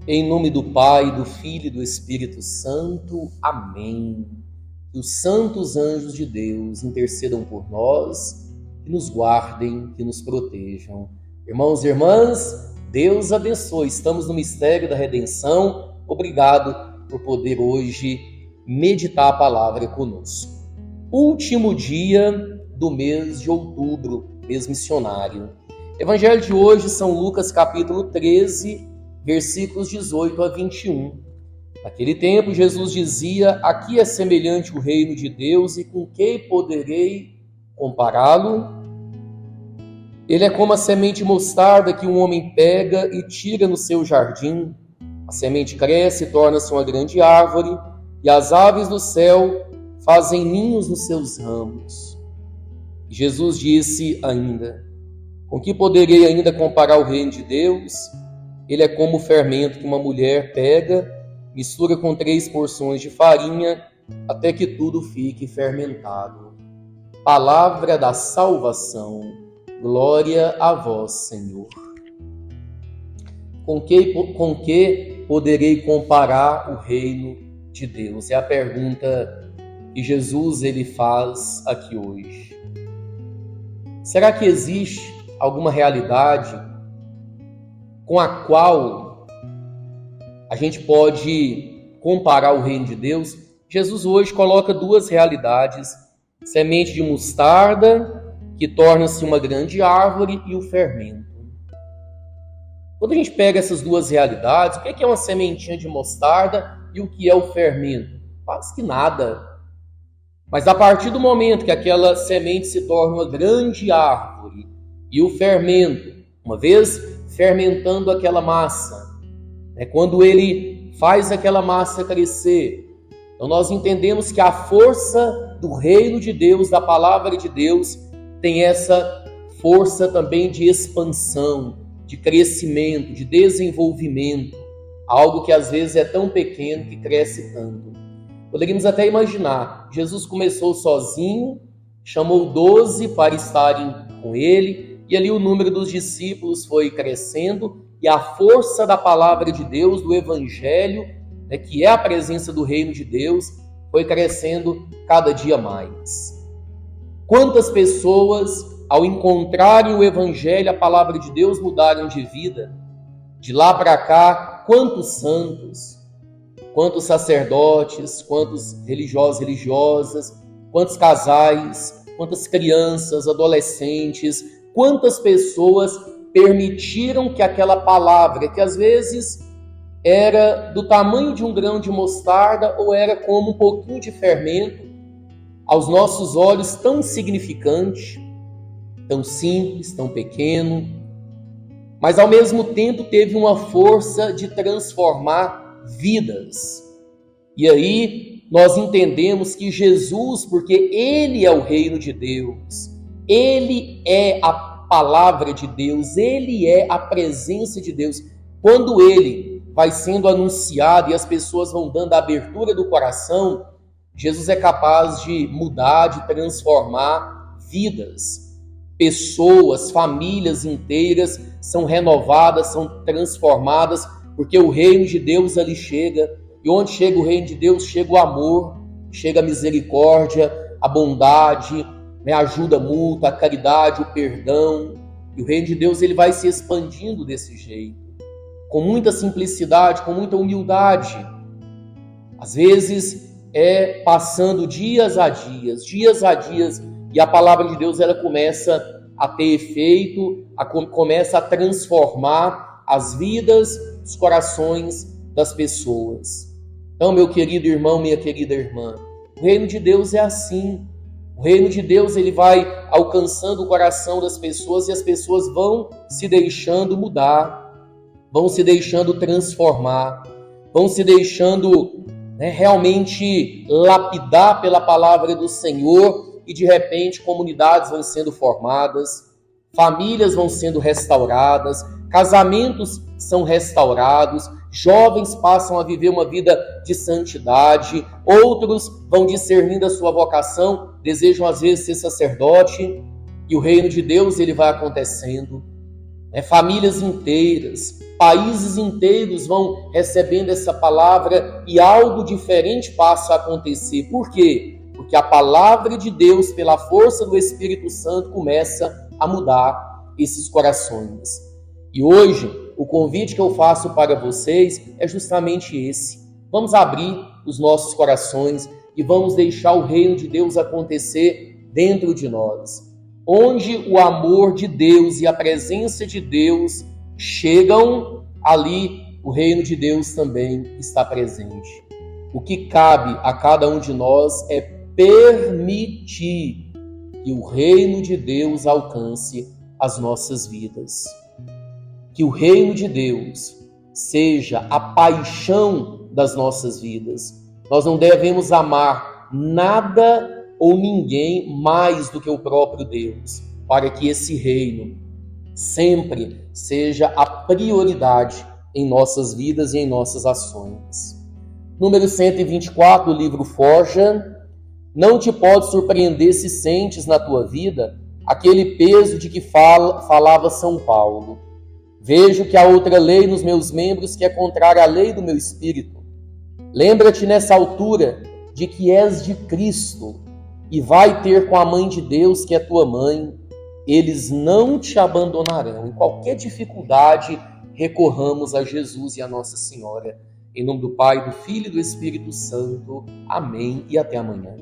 Em nome do Pai, do Filho e do Espírito Santo. Amém. Que os santos anjos de Deus intercedam por nós, que nos guardem, que nos protejam. Irmãos e irmãs, Deus abençoe. Estamos no mistério da redenção. Obrigado por poder hoje meditar a palavra conosco. Último dia do mês de outubro, mês missionário. Evangelho de hoje, São Lucas, capítulo 13, versículos 18 a 21. Naquele tempo, Jesus dizia: aqui é semelhante o reino de Deus, e com que poderei compará-lo? Ele é como a semente de mostarda que um homem pega e tira no seu jardim. A semente cresce e torna-se uma grande árvore, e as aves do céu fazem ninhos nos seus ramos. E Jesus disse ainda: com que poderei ainda comparar o reino de Deus? Ele é como o fermento que uma mulher pega, mistura com 3 porções de farinha, até que tudo fique fermentado. Palavra da salvação. Glória a vós, Senhor. Com que poderei comparar o reino de Deus? É a pergunta que Jesus ele faz aqui hoje. Será que existe alguma realidade com a qual a gente pode comparar o reino de Deus? Jesus hoje coloca 2 realidades: semente de mostarda, que torna-se uma grande árvore, e o fermento. Quando a gente pega essas 2 realidades, o que é uma sementinha de mostarda e o que é o fermento? Quase que nada. Mas a partir do momento que aquela semente se torna uma grande árvore, e o fermento, uma vez fermentando aquela massa, quando ele faz aquela massa crescer, então nós entendemos que a força do reino de Deus, da palavra de Deus, tem essa força também de expansão, de crescimento, de desenvolvimento, algo que às vezes é tão pequeno que cresce tanto. Poderíamos até imaginar, Jesus começou sozinho, chamou 12 para estarem com ele, e ali o número dos discípulos foi crescendo, e a força da palavra de Deus, do Evangelho, que é a presença do reino de Deus, foi crescendo cada dia mais. Quantas pessoas, ao encontrarem o Evangelho, a palavra de Deus, mudaram de vida? De lá para cá, quantos santos, quantos sacerdotes, quantos religiosos, religiosas, quantos casais, quantas crianças, adolescentes, quantas pessoas permitiram que aquela palavra, que às vezes era do tamanho de um grão de mostarda ou era como um pouquinho de fermento, aos nossos olhos tão insignificante, tão simples, tão pequeno, mas ao mesmo tempo teve uma força de transformar vidas. E aí nós entendemos que Jesus, porque Ele é o reino de Deus, Ele é a palavra de Deus, Ele é a presença de Deus. Quando Ele vai sendo anunciado e as pessoas vão dando a abertura do coração, Jesus é capaz de mudar, de transformar vidas. Pessoas, famílias inteiras são renovadas, são transformadas, porque o reino de Deus ali chega. E onde chega o reino de Deus, chega o amor, chega a misericórdia, a bondade, a ajuda mútua, a caridade, o perdão. E o reino de Deus ele vai se expandindo desse jeito, com muita simplicidade, com muita humildade. Às vezes é passando dias a dias, e a palavra de Deus ela começa a ter efeito, começa a transformar as vidas, os corações das pessoas. Então, meu querido irmão, minha querida irmã, o reino de Deus é assim. O reino de Deus ele vai alcançando o coração das pessoas e as pessoas vão se deixando mudar, vão se deixando transformar, vão se deixando realmente lapidar pela palavra do Senhor, e de repente comunidades vão sendo formadas, famílias vão sendo restauradas, casamentos são restaurados, jovens passam a viver uma vida de santidade, outros vão discernindo a sua vocação, desejam às vezes ser sacerdote, e o reino de Deus ele vai acontecendo. Famílias inteiras, países inteiros vão recebendo essa palavra e algo diferente passa a acontecer. Por quê? Porque a palavra de Deus, pela força do Espírito Santo, começa a mudar esses corações. E hoje, o convite que eu faço para vocês é justamente esse. Vamos abrir os nossos corações e vamos deixar o reino de Deus acontecer dentro de nós. Onde o amor de Deus e a presença de Deus chegam, ali o reino de Deus também está presente. O que cabe a cada um de nós é permitir que o reino de Deus alcance as nossas vidas. Que o reino de Deus seja a paixão das nossas vidas. Nós não devemos amar nada ou ninguém mais do que o próprio Deus, para que esse reino sempre seja a prioridade em nossas vidas e em nossas ações. Número 124 do livro Forja. Não te pode surpreender se sentes na tua vida aquele peso de que falava São Paulo. Vejo que há outra lei nos meus membros que é contrária à lei do meu espírito. Lembra-te nessa altura de que és de Cristo e vai ter com a mãe de Deus, que é tua mãe. Eles não te abandonarão. Em qualquer dificuldade, recorramos a Jesus e a Nossa Senhora. Em nome do Pai, do Filho e do Espírito Santo. Amém e até amanhã.